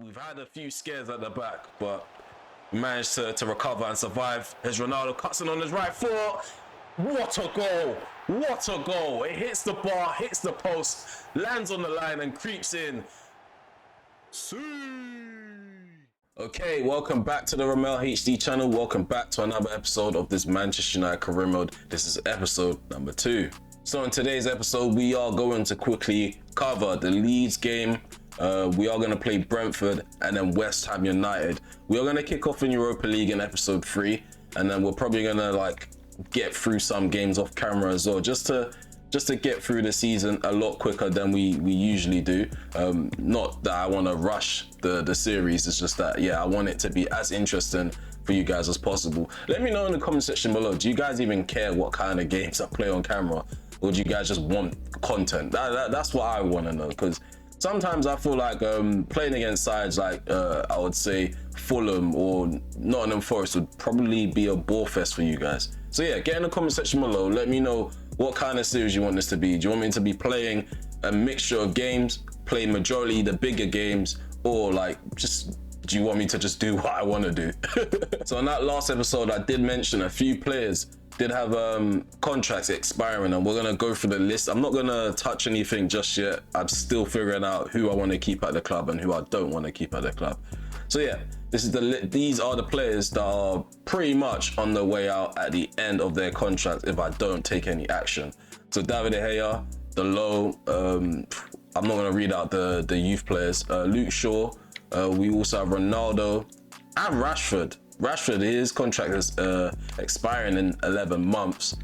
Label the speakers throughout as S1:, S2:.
S1: We've had a few scares at the back, but we managed to recover and survive. As Ronaldo cuts in on his right foot. What a goal! What a goal! It hits the bar, hits the post, lands on the line and creeps in. Okay, welcome back to the Ramel HD channel. Welcome back to another episode of this Manchester United career mode. This is episode number 2. So in today's episode, we are going to quickly cover the Leeds game. We are going to play Brentford and then West Ham United. We are going to kick off in Europa League in episode 3, and then we're probably going to get through some games off camera as well, just to get through the season a lot quicker than we usually do. Not that I want to rush the series, it's just that, yeah, I want it to be as interesting for you guys as possible. Let me know in the comment section below, do you guys even care what kind of games I play on camera, or do you guys just want content? That's what I want to know, because sometimes I feel like playing against sides like I would say Fulham or Nottingham Forest would probably be a bore fest for you guys. So yeah, get in the comment section below, let me know what kind of series you want this to be. Do you want me to be playing a mixture of games, play majority the bigger games, or do you want me to just do what I want to do? So in that last episode, I did mention a few players did have contracts expiring, and we're gonna go through the list. I'm not gonna touch anything just yet. I'm still figuring out who I want to keep at the club and who I don't want to keep at the club. So yeah, these are the players that are pretty much on the way out at the end of their contract if I don't take any action. So David De Gea, the low, I'm not gonna read out the youth players. Luke Shaw, we also have Ronaldo and Rashford. His contract is expiring in 11 months.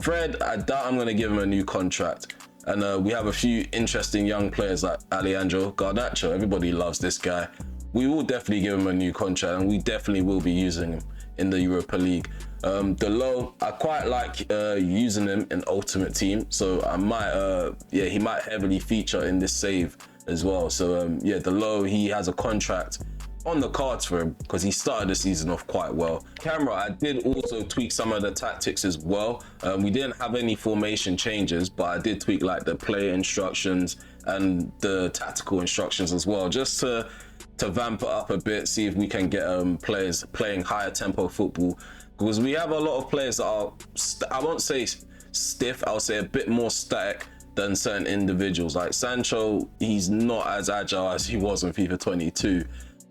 S1: Fred, I doubt I'm going to give him a new contract. And we have a few interesting young players like Alejandro Garnacho. Everybody loves this guy. We will definitely give him a new contract, and we definitely will be using him in the Europa League. Delo, I quite like using him in Ultimate Team, so I might, he might heavily feature in this save as well. So yeah, Delo, he has a contract on the cards for him because he started the season off quite well. Camera, I did also tweak some of the tactics as well. We didn't have any formation changes, but I did tweak the play instructions and the tactical instructions as well, just to vamp it up a bit, see if we can get players playing higher tempo football, because we have a lot of players that are, I won't say stiff, I'll say a bit more static than certain individuals. Like Sancho, he's not as agile as he was in FIFA 22.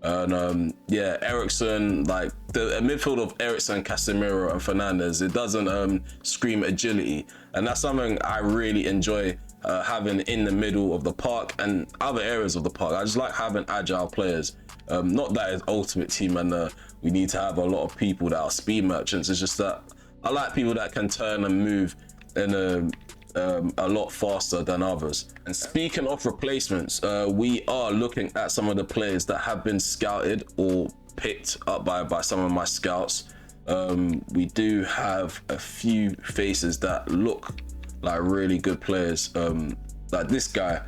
S1: And yeah, Eriksen, the midfield of Eriksen, Casemiro and Fernandes, it doesn't scream agility, and that's something I really enjoy having in the middle of the park and other areas of the park. I just like having agile players. Not that it's Ultimate Team and we need to have a lot of people that are speed merchants. It's just that I like people that can turn and move in a lot faster than others. And speaking of replacements, we are looking at some of the players that have been scouted or picked up by some of my scouts. We do have a few faces that look like really good players. Like this guy,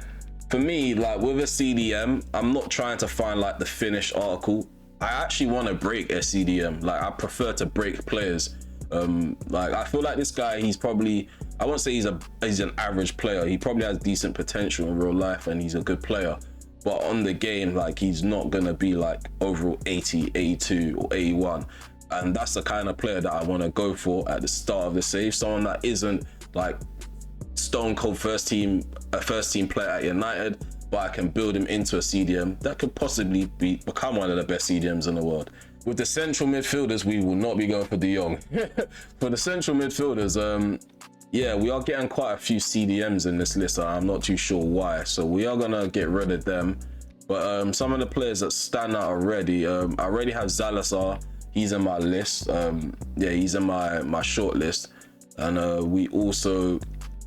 S1: for me, with a CDM, I'm not trying to find the finished article. I actually want to break a CDM. I prefer to break players. I feel like this guy, he's probably, I won't say he's an average player. He probably has decent potential in real life and he's a good player, but on the game, he's not gonna be overall 80, 82 or 81. And that's the kind of player that I want to go for at the start of the save. Someone that isn't stone cold first team player at United, but I can build him into a CDM that could possibly become one of the best CDMs in the world. With the central midfielders, we will not be going for De Jong. For the central midfielders, yeah, we are getting quite a few CDMs in this list. I'm not too sure why, so we are gonna get rid of them. But some of the players that stand out already, I already have Zalazar. He's in my list. Yeah, he's in my short list. And we also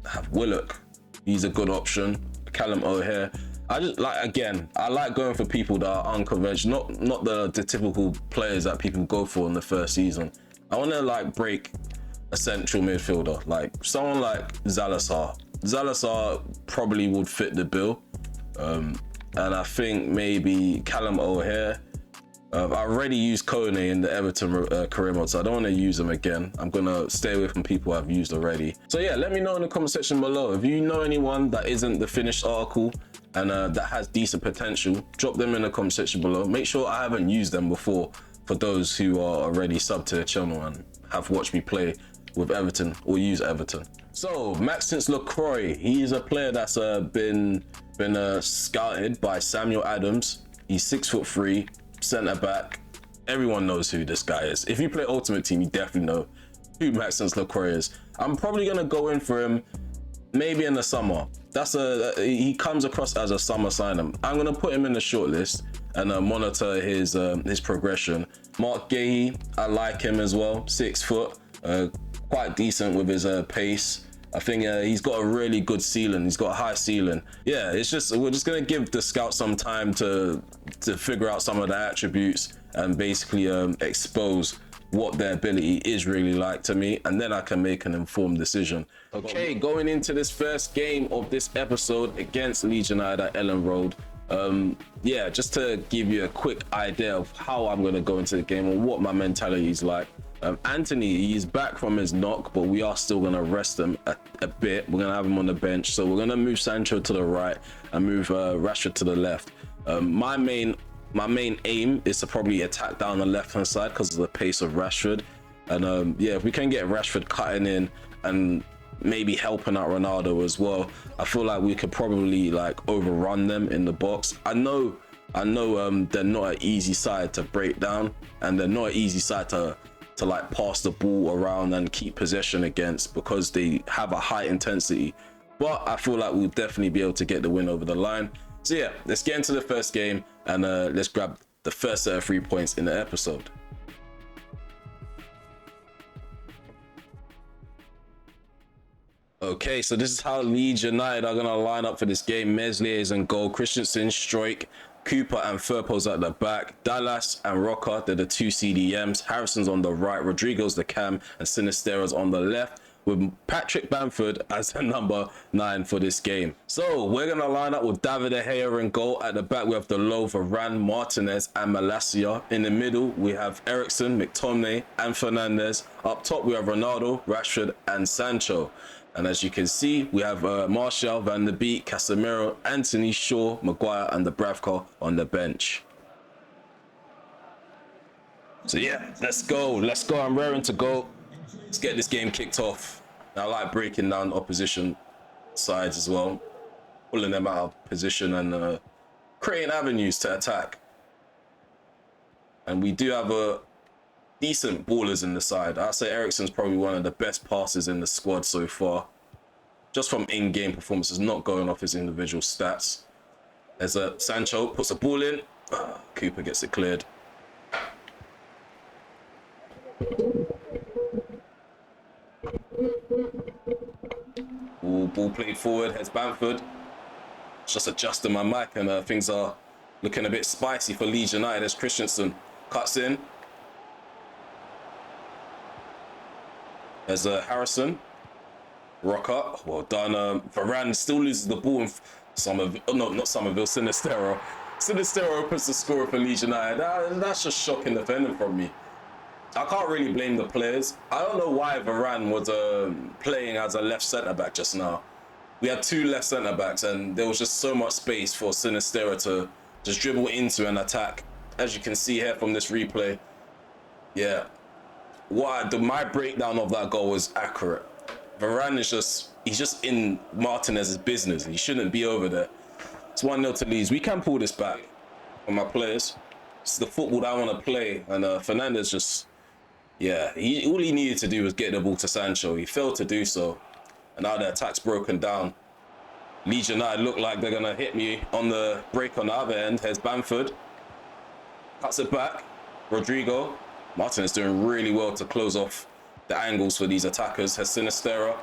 S1: have Willock. He's a good option. Callum O'Hare. I just I like going for people that are unconventional, not the typical players that people go for in the first season. I want to break a central midfielder, someone like Zalazar. Zalazar probably would fit the bill, and I think maybe Callum O'Hare. I already used Kone in the Everton career mode, so I don't want to use them again. I'm gonna stay away from people I've used already. So yeah, let me know in the comment section below if you know anyone that isn't the finished article. and that has decent potential, drop them in the comment section below. Make sure I haven't used them before for those who are already subbed to the channel and have watched me play with Everton or use Everton. So Maxence Lacroix, he's a player that's been scouted by Samuel Adams. He's 6'3", centre back. Everyone knows who this guy is. If you play Ultimate Team, you definitely know who Maxence Lacroix is. I'm probably gonna go in for him maybe in the summer. He comes across as a summer signing. I'm gonna put him in the shortlist and monitor his progression. Mark Gahey, I like him as well. 6 foot, quite decent with his pace. I think he's got a really good ceiling. He's got a high ceiling. Yeah, we're just gonna give the scout some time to figure out some of the attributes and basically expose what their ability is really like to me, and then I can make an informed decision. Okay, going into this first game of this episode against Leeds United at Ellen Road. Yeah, just to give you a quick idea of how I'm going to go into the game and what my mentality is like. Anthony, he's back from his knock, but we are still going to rest him a bit. We're going to have him on the bench, so we're going to move Sancho to the right and move Rashford to the left. My main aim is to probably attack down the left hand side because of the pace of Rashford, and yeah, if we can get Rashford cutting in and maybe helping out Ronaldo as well, I feel like we could probably like overrun them in the box. I know they're not an easy side to break down, and they're not an easy side to like pass the ball around and keep possession against, because they have a high intensity, but I feel like we'll definitely be able to get the win over the line. So yeah, let's get into the first game and let's grab the first set of 3 points in the episode. Okay, so this is how Leeds United are going to line up for this game. Meslier is in goal, Christensen, Struijk, Cooper and Firpo's at the back, Dallas and Rocker, they're the 2 CDMs, Harrison's on the right, Rodrigo's the cam, and Sinisterra's on the left, with Patrick Bamford as the number 9 for this game. So we're going to line up with David De Gea in goal. At the back we have Delô, Varane, Martinez and Malacia. In the middle we have Eriksen, McTominay and Fernandes. Up top we have Ronaldo, Rashford and Sancho. And as you can see, we have Martial, Van der Beek, Casemiro, Anthony, Shaw, Maguire and the Bravko on the bench. So yeah, let's go. I'm raring to go. Let's get this game kicked off. I like breaking down opposition sides as well, pulling them out of position and creating avenues to attack. And we do have a decent ballers in the side. I'd say Eriksen's probably one of the best passers in the squad so far, just from in-game performances, not going off his individual stats. As Sancho puts a ball in, Cooper gets it cleared. Ooh, ball played forward, heads Bamford. Just adjusting my mic and things are looking a bit spicy for Leeds United as Christensen cuts in. There's Harrison, Rocker, well done. Varane still loses the ball in not Somerville, Sinisterra. Sinisterra opens the score for Leeds United. That's just shocking defending from me. I can't really blame the players. I don't know why Varane was playing as a left centre back just now. We had 2 left centre backs and there was just so much space for Sinisterra to just dribble into and attack. As you can see here from this replay, yeah. My breakdown of that goal was accurate. Varane is he's just in Martinez's business. He shouldn't be over there. It's 1-0 to Leeds. We can pull this back on my players. It's the football that I want to play. And Fernandes just, yeah, all he needed to do was get the ball to Sancho. He failed to do so. And now the attack's broken down. Leeds United look like they're going to hit me on the break on the other end. Here's Bamford. Cuts it back. Rodrigo. Martin is doing really well to close off the angles for these attackers. Has Sinisterra.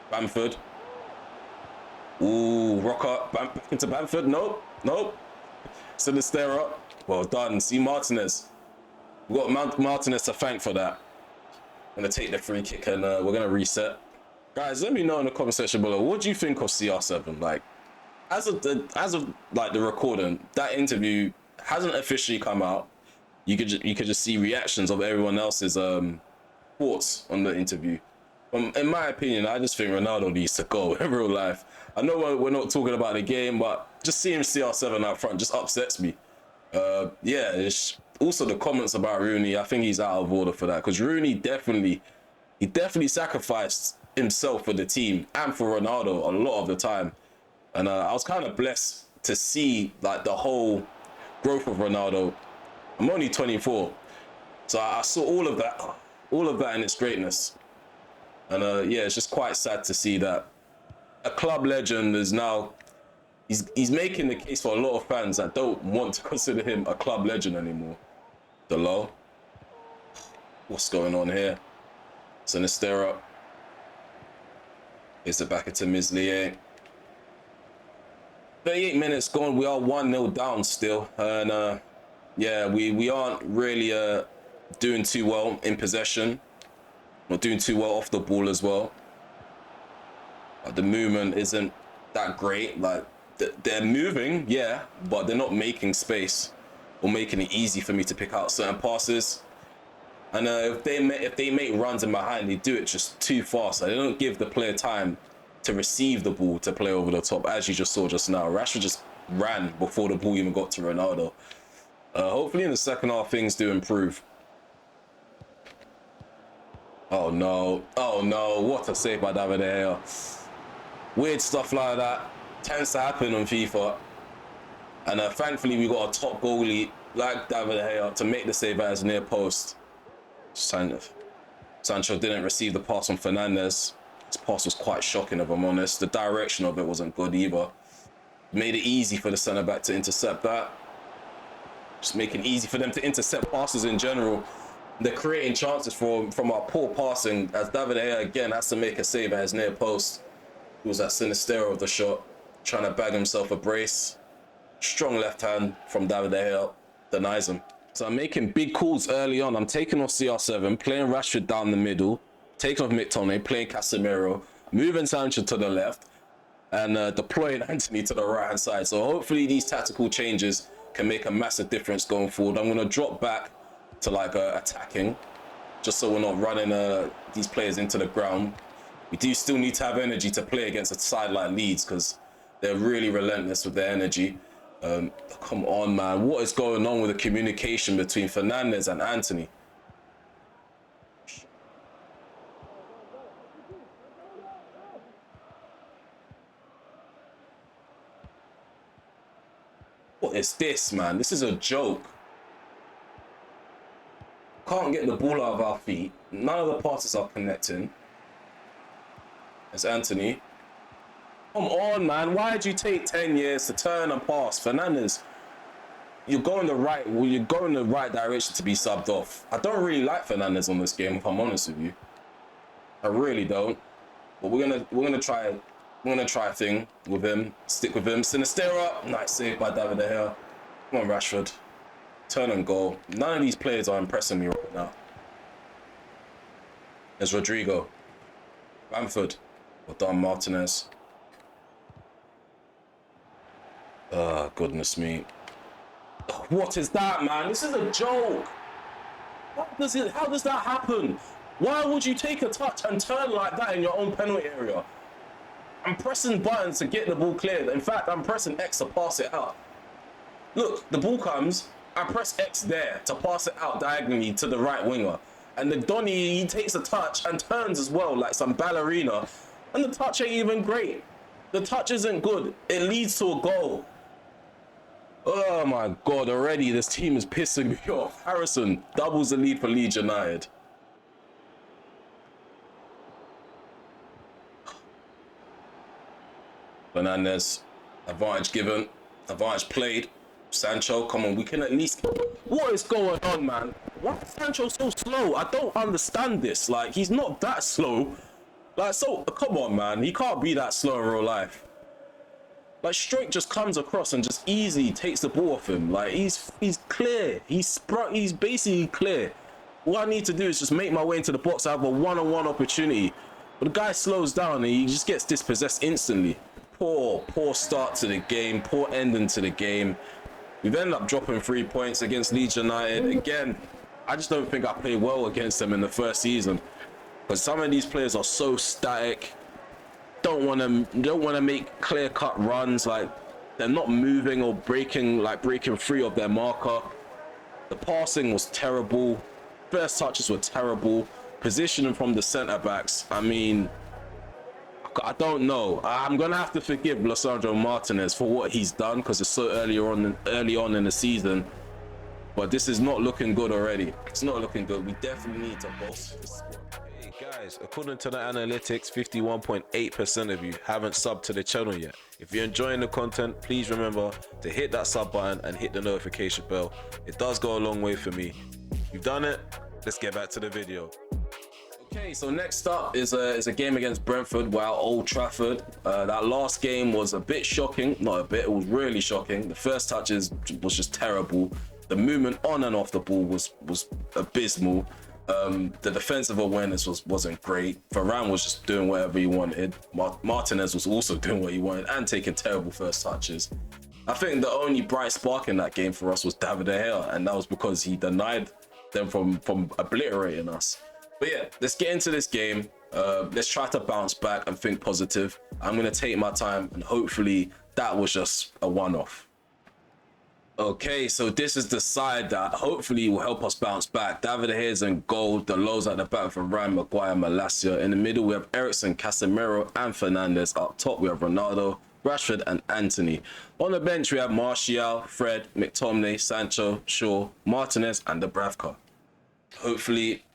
S1: Bamford. Ooh, Rocker. Back into Bamford. Nope. Sinisterra. Well done. See Martinez. We've got Martinez to thank for that. I'm going to take the free kick and we're going to reset. Guys, let me know in the comment section below. What do you think of CR7? Like, as of like the recording, that interview hasn't officially come out. You could just see reactions of everyone else's thoughts on the interview. In my opinion, I just think Ronaldo needs to go in real life. I know we're not talking about the game, but just seeing CR7 out front just upsets me. Yeah, it's also the comments about Rooney. I think he's out of order for that because Rooney definitely sacrificed himself for the team and for Ronaldo a lot of the time. And I was kind of blessed to see like the whole growth of Ronaldo. I'm only 24, so I saw all of that in its greatness. And yeah, it's just quite sad to see that a club legend is now he's making the case for a lot of fans that don't want to consider him a club legend anymore. The low. What's going on here? Sinister. It's it back into Mislier. 38 minutes gone. We are 1-0 down still, and yeah, we aren't really doing too well in possession. Not doing too well off the ball as well. The movement isn't that great. Like they're moving, yeah, but they're not making space or making it easy for me to pick out certain passes. And if they make runs in behind, they do it just too fast. They don't give the player time to receive the ball to play over the top, as you just saw just now. Rashford just ran before the ball even got to Ronaldo. Hopefully in the second half things do improve. Oh no, what a save by David De Gea. Weird stuff like that tends to happen on FIFA. And thankfully we got a top goalie like David De Gea to make the save at his near post. Sancho didn't receive the pass from Fernandes. His pass was quite shocking, if I'm honest. The direction of it wasn't good either. Made it easy for the centre-back to intercept that. Just making it easy for them to intercept passes in general. They're creating chances from our poor passing, as David De Gea again has to make a save at his near post. It was that Sinistero of the shot, trying to bag himself a brace. Strong left hand from David De Gea, denies him. So I'm making big calls early on. I'm taking off CR7, playing Rashford down the middle, taking off McTominay, playing Casemiro, moving Sancho to the left, and deploying Antony to the right-hand side. So hopefully these tactical changes can make a massive difference going forward. I'm going to drop back to like attacking, just so we're not running these players into the ground. We do still need to have energy to play against a side like Leeds because they're really relentless with their energy. Come on, man. What is going on with the communication between Fernandes and Antony? What is this, man? This is a joke. Can't get the ball out of our feet. None of the passes are connecting. It's Antony. Come on, man. Why did you take 10 years to turn and pass? Fernandes, you're going the right direction to be subbed off. I don't really like Fernandes on this game, if I'm honest with you. I really don't. But we're gonna try a thing with him. Stick with him. Sinistera. Nice save by David De Gea. Come on, Rashford. Turn and goal. None of these players are impressing me right now. There's Rodrigo. Bamford. Or Don Martinez. Oh, goodness me. What is that, man? This is a joke. How does that happen? Why would you take a touch and turn like that in your own penalty area? I'm pressing buttons to get the ball cleared. In fact, I'm pressing X to pass it out. Look, the ball comes. I press X there to pass it out diagonally to the right winger. And the Donny, he takes a touch and turns as well, like some ballerina. And the touch ain't even great. The touch isn't good. It leads to a goal. Oh my God, already this team is pissing me off. Harrison doubles the lead for Leeds United. Fernandes, advantage given, advantage played. Sancho, come on, we can at least... What is going on, man? Why is Sancho so slow? I don't understand this. Like, he's not that slow. Like, so, come on, man. He can't be that slow in real life. Like, Straight just comes across and just easily takes the ball off him. Like, he's clear. He's basically clear. All I need to do is just make my way into the box. I have a one-on-one opportunity. But the guy slows down and he just gets dispossessed instantly. Poor start to the game. Poor ending to the game. We've ended up dropping 3 points against Leeds United. Again, I just don't think I played well against them in the first season. because some of these players are so static. Don't want to make clear-cut runs. Like, they're not moving or breaking free of their marker. The passing was terrible. First touches were terrible. Positioning from the centre backs. I mean, I don't know. I'm gonna have to forgive Lisandro Martinez for what he's done because it's so early on in the season. But this is not looking good already. It's not looking good. We definitely need to bolster this squad. Hey guys, according to the analytics, 51.8% of you haven't subbed to the channel yet. If you're enjoying the content, please remember to hit that sub button and hit the notification bell. It does go a long way for me. You've done it. Let's get back to the video. Okay, so next up is a game against Brentford while Old Trafford. That last game was a bit shocking. Not a bit, it was really shocking. The first touches was just terrible. The movement on and off the ball was abysmal. The defensive awareness wasn't great. Varane was just doing whatever he wanted. Martinez was also doing what he wanted and taking terrible first touches. I think the only bright spark in that game for us was David De Gea, and that was because he denied them from obliterating us. But yeah, let's get into this game. Let's try to bounce back and think positive. I'm going to take my time, and hopefully that was just a one-off. Okay, so this is the side that hopefully will help us bounce back. David De Gea's in goal. The lows at the back for Ryan, Maguire, Malacia. In the middle, we have Eriksen, Casemiro, and Fernandes. Up top, we have Ronaldo, Rashford, and Anthony. On the bench, we have Martial, Fred, McTominay, Sancho, Shaw, Martinez, and Dubravka. Hopefully,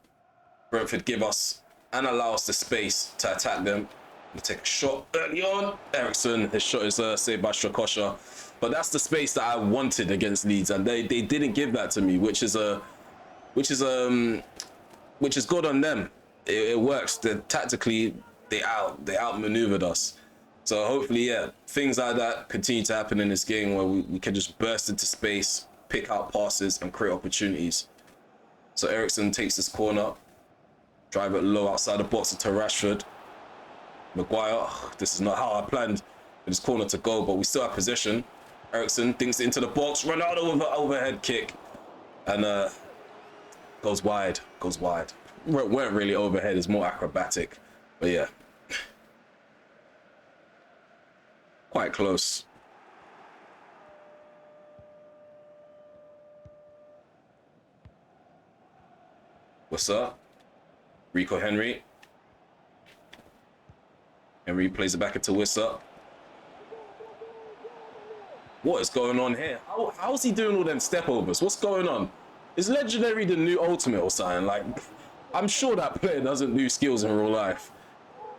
S1: Brentford give us and allow us the space to attack them. We take a shot early on. Eriksen, his shot is saved by Strakosha. But that's the space that I wanted against Leeds, and they didn't give that to me, which is good on them. It works. Tactically, they outmaneuvered us. So hopefully, yeah, things like that continue to happen in this game where we can just burst into space, pick out passes, and create opportunities. So Eriksen takes this corner, drive it low outside the box to Rashford. Maguire, this is not how I planned for this corner to go, but we still have possession. Eriksen thinks into the box. Ronaldo with an overhead kick. And goes wide. Weren't really overhead, it's more acrobatic. But yeah. Quite close. What's up? Rico Henry. Henry plays it back into Wissa. What is going on here? How's he doing all them step overs? What's going on? Is Legendary the new Ultimate or something? Like, I'm sure that player doesn't do skills in real life.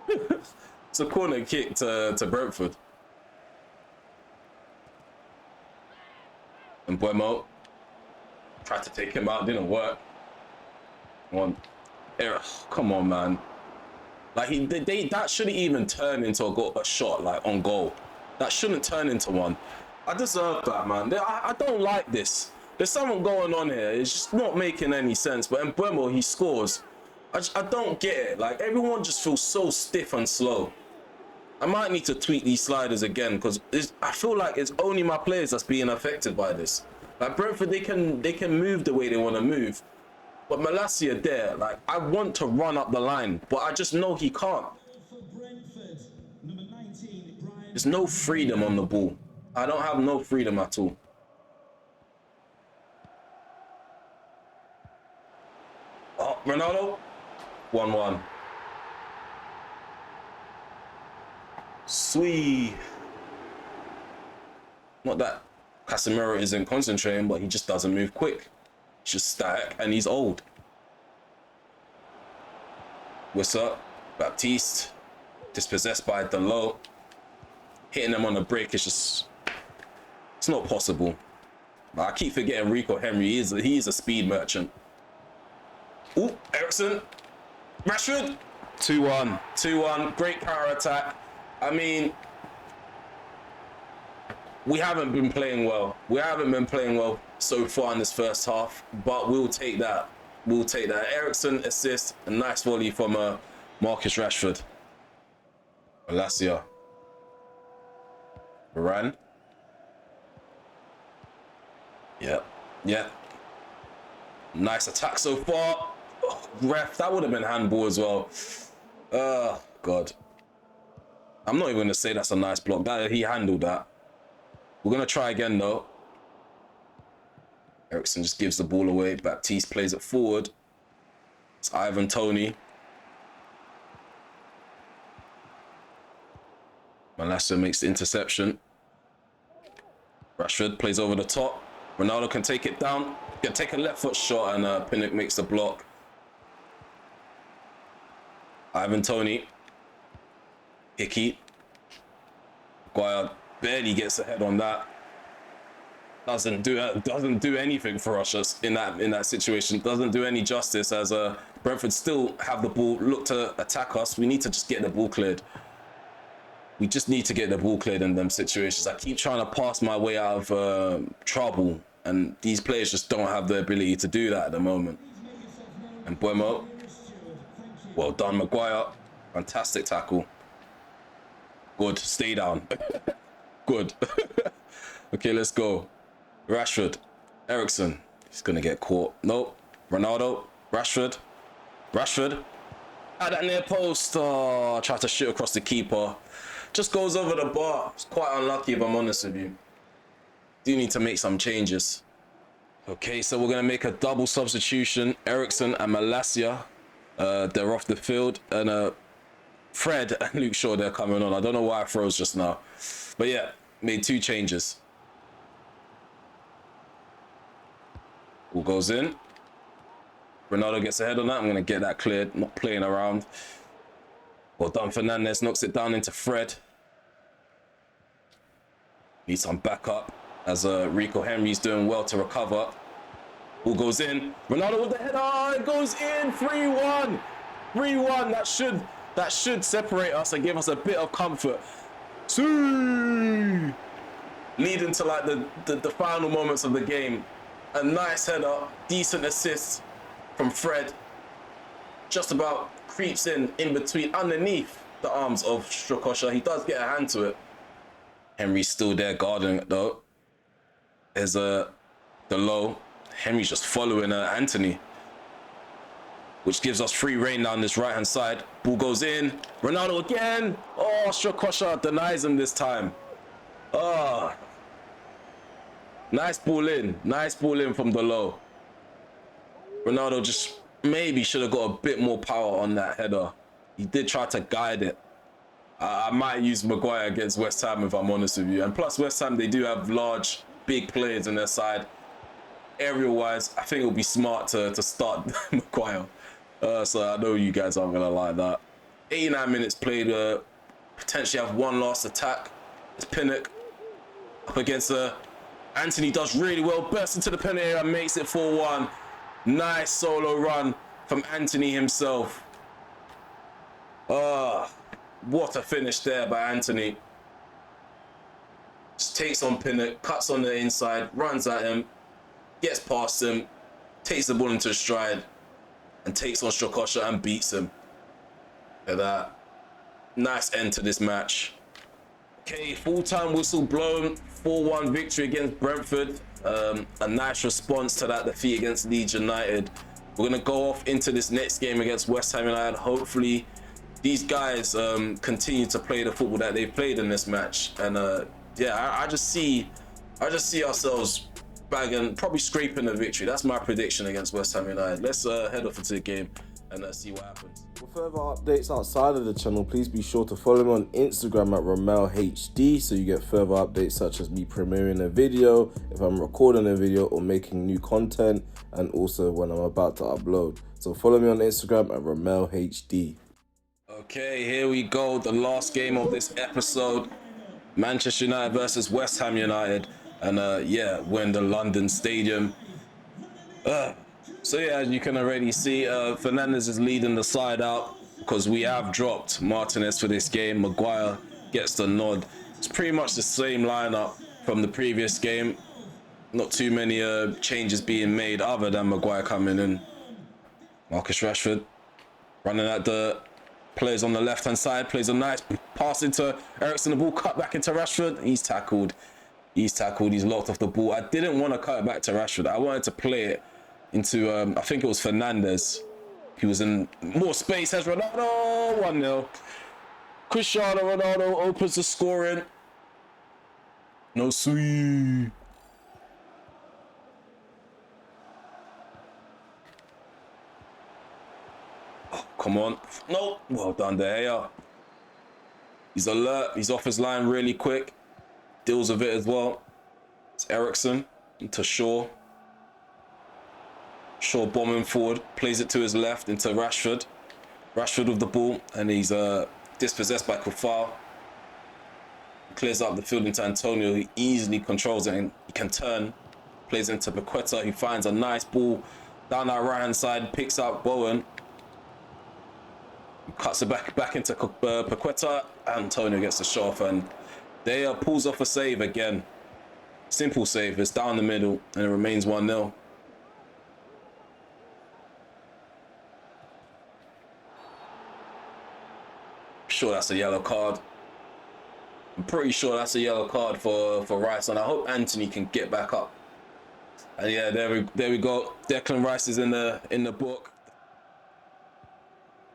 S1: It's a corner kick to Brentford. And Buemo tried to take him out, didn't work. Come on, man. Like, that shouldn't even turn into a shot, like, on goal. That shouldn't turn into one. I deserve that, man. I don't like this. There's something going on here. It's just not making any sense. But in Buemo, he scores. I don't get it. Like, everyone just feels so stiff and slow. I might need to tweak these sliders again because I feel like it's only my players that's being affected by this. Like, Brentford, they can move the way they want to move. But Malacia there, like, I want to run up the line, but I just know he can't. There's no freedom on the ball. I don't have no freedom at all. Oh, Ronaldo. 1-1. Sweet. Not that Casemiro isn't concentrating, but he just doesn't move quick. He's just static and he's old. What's up? Baptiste. Dispossessed by Delo. Hitting them on the break is just... It's not possible. But I keep forgetting Rico Henry. He's a speed merchant. Ooh, Eriksen. Rashford. 2-1. 2-1. Great counter attack. I mean, we haven't been playing well. We haven't been playing well so far in this first half, but we'll take that. We'll take that. Eriksen assist. A nice volley from Marcus Rashford. Malacia. Varane. Yep. Nice attack so far. Oh, ref, that would have been handball as well. God. I'm not even going to say that's a nice block. That he handled that. We're going to try again, though. Eriksen just gives the ball away. Baptiste plays it forward. It's Ivan Toney. Malacia makes the interception. Rashford plays over the top. Ronaldo can take it down. Can take a left foot shot, and Pinnock makes the block. Ivan Toney. Hickey. Maguire barely gets ahead on that. Doesn't do anything for us just in that situation. Doesn't do any justice as Brentford still have the ball, look to attack us. We need to just get the ball cleared. We just need to get the ball cleared in them situations. I keep trying to pass my way out of trouble, and these players just don't have the ability to do that at the moment. And Buemo, well done, Maguire. Fantastic tackle. Good, stay down. Good. Okay, let's go. Rashford, Eriksen. He's gonna get caught. Nope. Ronaldo, Rashford. At that near post. Oh, tried to shoot across the keeper. Just goes over the bar. It's quite unlucky if I'm honest with you. Do need to make some changes. Okay, so we're gonna make a double substitution. Eriksen and Malacia. They're off the field, and Fred and Luke Shaw, they're coming on. I don't know why I froze just now, but yeah, made 2 changes. Ball goes in. Ronaldo gets ahead on that. I'm going to get that cleared, not playing around. Well done, Fernandez knocks it down into Fred. Needs some backup as Rico Henry's doing well to recover. Ball goes in. Ronaldo with the header. Oh, it goes in. 3-1. 3-1. That should separate us and give us a bit of comfort. Leading to like the final moments of the game. A nice header, decent assist from Fred. Just about creeps in between, underneath the arms of Strakosha. He does get a hand to it. Henry's still there guarding it though. There's the low. Henry's just following Anthony, which gives us free reign down this right-hand side. Ball goes in. Ronaldo again. Oh, Strakosha denies him this time. Oh. Nice ball in. Nice ball in from the low. Ronaldo just maybe should have got a bit more power on that header. He did try to guide it. I might use Maguire against West Ham if I'm honest with you. And plus West Ham, they do have large, big players on their side. Aerial-wise, I think it would be smart to start Maguire. So I know you guys aren't going to like that. 89 minutes played. Potentially have one last attack. It's Pinnock up against Anthony does really well. Bursts into the penalty area and makes it 4-1. Nice solo run from Anthony himself. What a finish there by Anthony. Just takes on Pinnock, cuts on the inside, runs at him, gets past him, takes the ball into stride, and takes on Strakosha and beats him. Look at that. Nice end to this match. Okay, full-time whistle blown. 4-1 victory against Brentford. A nice response to that defeat against Leeds United. We're going to go off into this next game against West Ham United. Hopefully, these guys continue to play the football that they've played in this match. And yeah, I just see ourselves bagging, probably scraping the victory. That's my prediction against West Ham United. Let's head off into the game and see what happens.
S2: For further updates outside of the channel, please be sure to follow me on Instagram at RomelHD so you get further updates such as me premiering a video, if I'm recording a video or making new content, and also when I'm about to upload. So follow me on Instagram at RomelHD.
S1: Okay, here we go. The last game of this episode. Manchester United versus West Ham United. And yeah, we're in the London Stadium. So yeah, as you can already see, Fernandez is leading the side out because we have dropped Martinez for this game. Maguire gets the nod. It's pretty much the same lineup from the previous game. Not too many changes being made other than Maguire coming in. Marcus Rashford running at the players on the left-hand side. Plays a nice pass into Eriksen. The ball cut back into Rashford. He's tackled. He's locked off the ball. I didn't want to cut it back to Rashford. I wanted to play it into, I think it was Fernandez. He was in more space as Ronaldo. 1-0. Cristiano Ronaldo opens the scoring. No sweet. Oh, come on. No. Well done, De Gea. He's alert. He's off his line really quick. Deals with it as well. It's Eriksen into Shaw. Shaw bombing forward. Plays it to his left into Rashford. Rashford with the ball. And he's dispossessed by Kufal. Clears up the field into Antonio. He easily controls it and he can turn. Plays into Paqueta. He finds a nice ball down that right hand side. Picks up Bowen. Cuts it back into Paqueta. Antonio gets the shot off and they pulls off a save again. Simple save. It's down the middle and it remains 1-0. Sure that's a yellow card. I'm pretty sure that's a yellow card for Rice, and I hope Anthony can get back up. And yeah, there we go. Declan Rice is in the book.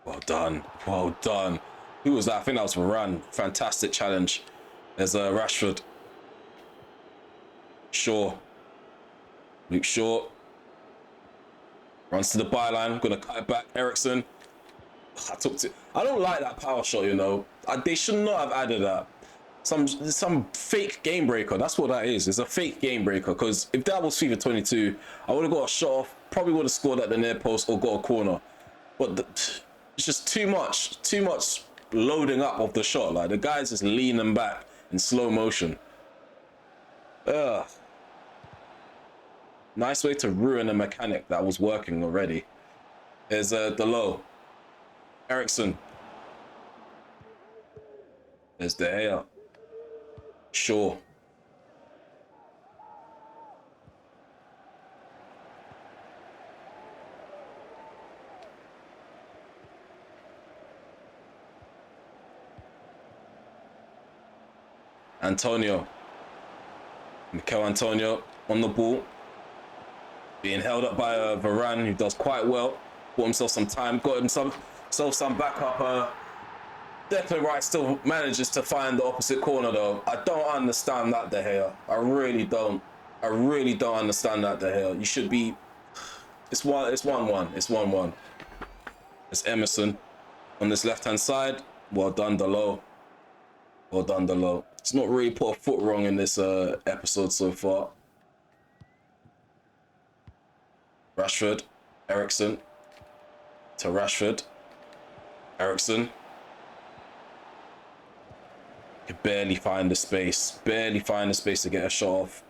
S1: Well done, well done. Who was that? I think that was Varane. Fantastic challenge. There's Rashford. Shaw. Luke Shaw. Runs to the byline. Gonna cut it back. Eriksen. I don't like that power shot, you know. They should not have added that. Some fake game breaker. That's what that is. It's a fake game breaker. Because if that was FIFA 22, I would have got a shot off. Probably would have scored at the near post or got a corner. But it's just too much loading up of the shot. Like the guy's just leaning back in slow motion. Nice way to ruin a mechanic that was working already. There's Delo. Eriksen. There's De Gea. Shaw. Antonio. Mikel Antonio on the ball. Being held up by Varane, who does quite well. Bought himself some time, got himself some backup. Declan Rice still manages to find the opposite corner though. I don't understand that, De Gea. I really don't understand that, De Gea. You should be. It's 1-1. It's 1-1. It's Emerson on this left-hand side. Well done, Delo. Well done, Delo. It's not really put a foot wrong in this episode so far. Rashford, Eriksen to Rashford. Eriksen. Could barely find the space. Barely find the space to get a shot off.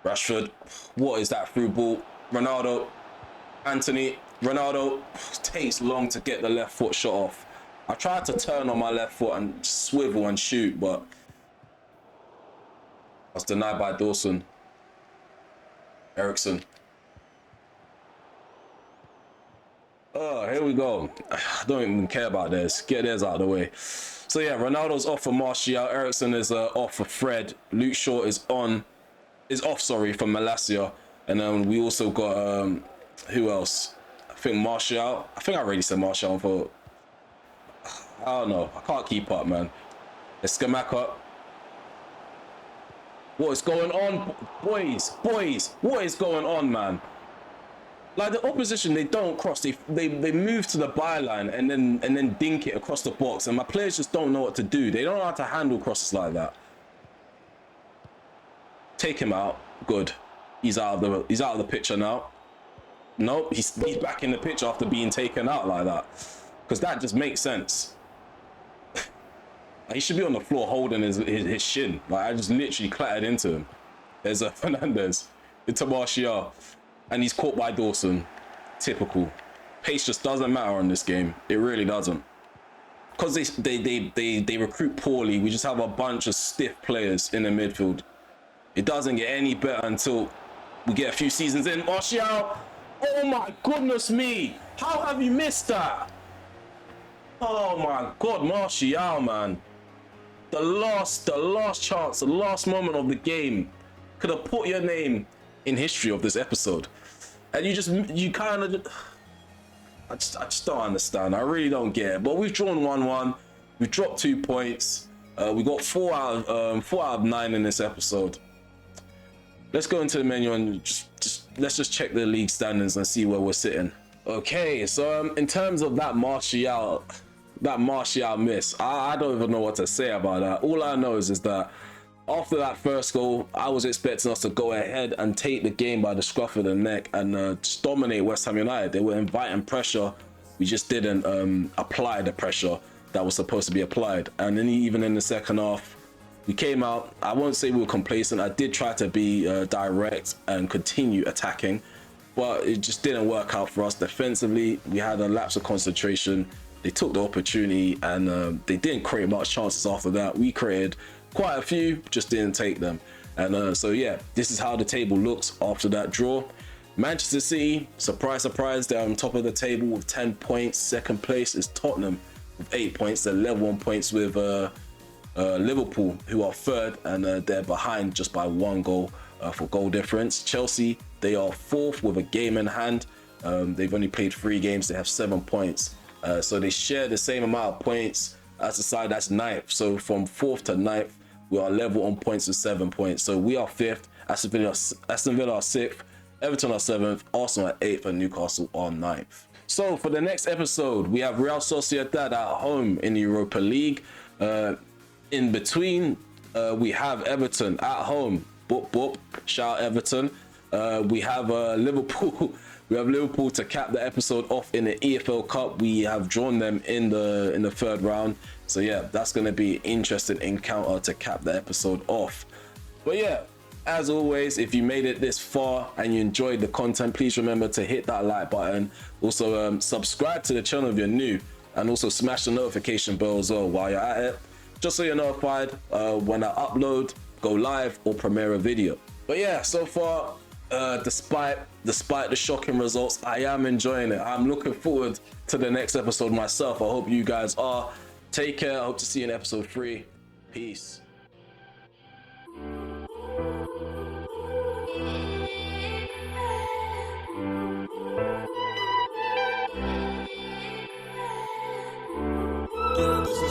S1: Rashford. What is that through ball? Ronaldo. Anthony. Ronaldo takes long to get the left foot shot off. I tried to turn on my left foot and swivel and shoot, but I was denied by Dawson. Eriksen. Oh, here we go. I don't even care about this. Get theirs out of the way. So yeah, Ronaldo's off for Martial. Eriksen is off for Fred. Luke Shaw is off, sorry, for Malacia. And then we also got who else? I think Martial. I think I already said Martial for. I don't know. I can't keep up, man. It's Skamaka. What is going on, boys? What is going on, man? Like the opposition, they don't cross. They move to the byline and then dink it across the box, and my players just don't know what to do. They don't know how to handle crosses like that. Take him out. Good. He's out of the picture now. Nope, he's back in the picture after being taken out like that, because that just makes sense. He should be on the floor holding his shin. Like I just literally clattered into him. There's a Fernandez into Martial, and he's caught by Dawson. Typical. Pace just doesn't matter on this game. It really doesn't. Because they recruit poorly. We just have a bunch of stiff players in the midfield. It doesn't get any better until we get a few seasons in. Martial. Oh my goodness me! How have you missed that? Oh my God, Martial, man. The last chance, the last moment of the game. could have put your name in history of this episode, and you kind of, I just don't understand. I really don't get it. But we've drawn 1-1. We dropped 2 points. We got 4 out of 9 in this episode. Let's go into the menu and let's just check the league standings and see where we're sitting. Okay, so in terms of that Martial miss, I don't even know what to say about that. All I know is that after that first goal, I was expecting us to go ahead and take the game by the scruff of the neck and just dominate West Ham United. They were inviting pressure. We just didn't apply the pressure that was supposed to be applied. And then even in the second half, we came out. I won't say we were complacent. I did try to be direct and continue attacking, but it just didn't work out for us defensively. We had a lapse of concentration. They took the opportunity and they didn't create much chances after that. We created quite a few, just didn't take them. And so yeah, this is how the table looks after that draw. Manchester City, surprise, surprise, they're on top of the table with 10 points. Second place is Tottenham with 8 points. They're level on points with Liverpool, who are third, and they're behind just by 1 goal for goal difference. Chelsea, they are fourth with a game in hand. They've only played 3 games. They have 7 points. So they share the same amount of points as the side that's ninth. So from 4th to 9th, we are level on points with 7 points. So we are 5th, Aston Villa are 6th, Everton are 7th, Arsenal are 8th, and Newcastle are 9th. So for the next episode, we have Real Sociedad at home in the Europa League. In between, we have Everton at home. Boop, boop. Shout out Everton. We have Liverpool. We have Liverpool to cap the episode off in the EFL Cup. We have drawn them in the third round. So yeah, that's going to be an interesting encounter to cap the episode off. But yeah, as always, if you made it this far and you enjoyed the content, please remember to hit that like button. Also, subscribe to the channel if you're new, and also smash the notification bell as well while you're at it, just so you're notified when I upload, go live, or premiere a video. But yeah, so far, despite the shocking results, I am enjoying it. I'm looking forward to the next episode myself. I hope you guys are. Take care. I hope to see you in episode 3. Peace.
S2: There's